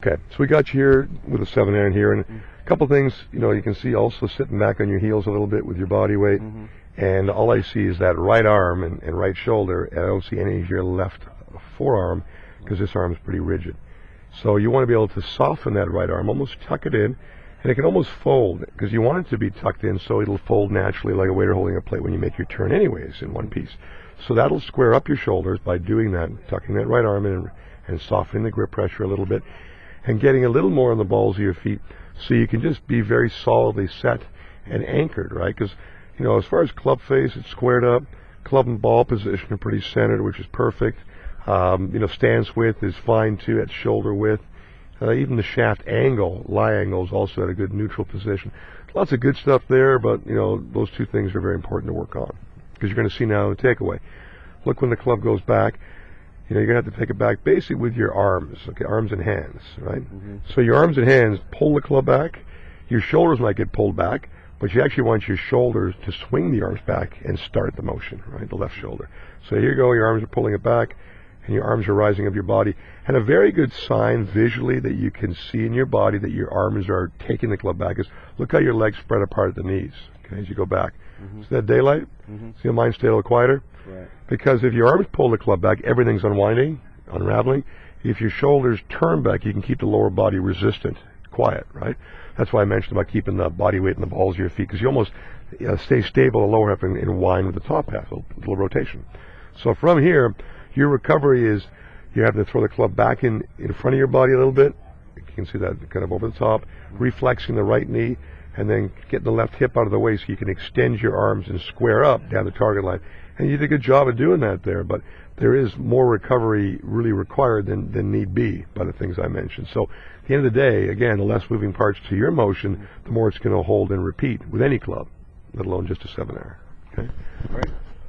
Okay, so we got you here with a 7 iron here, and a couple things, you can see also sitting back on your heels a little bit with your body weight, and all I see is that right arm and right shoulder, and I don't see any of your left forearm, because this arm is pretty rigid. So you want to be able to soften that right arm, almost tuck it in, and it can almost fold, because you want it to be tucked in so it'll fold naturally like a waiter holding a plate when you make your turn anyways in one piece. So that'll square up your shoulders by doing that, tucking that right arm in and softening the grip pressure a little bit, and getting a little more on the balls of your feet so you can just be very solidly set and anchored, right? Because, as far as club face, it's squared up. Club and ball position are pretty centered, which is perfect. Stance width is fine too at shoulder width. Even the shaft angle, lie angle, is also at a good neutral position. Lots of good stuff there, but, those two things are very important to work on. Because you're going to see now the takeaway. Look when the club goes back. You're going to have to take it back basically with your arms, okay, arms and hands, right? So your arms and hands pull the club back. Your shoulders might get pulled back, but you actually want your shoulders to swing the arms back and start the motion, right, the left shoulder. So here you go, your arms are pulling it back, and your arms are rising up your body. And a very good sign visually that you can see in your body that your arms are taking the club back is look how your legs spread apart at the knees, okay, as you go back. See that daylight? See your mind stay a little quieter? Right. Because if your arms pull the club back, everything's unwinding, unraveling. If your shoulders turn back, you can keep the lower body resistant, quiet, right? That's why I mentioned about keeping the body weight in the balls of your feet, because you almost stay stable the lower half and wind with the top half, a little rotation. So from here, your recovery is you have to throw the club back in front of your body a little bit. You can see that kind of over the top, reflexing the right knee, and then getting the left hip out of the way so you can extend your arms and square up down the target line. And you did a good job of doing that there, but there is more recovery really required than need be by the things I mentioned. So at the end of the day, again, the less moving parts to your motion, the more it's going to hold and repeat with any club, let alone just a 7 iron. Okay? All right.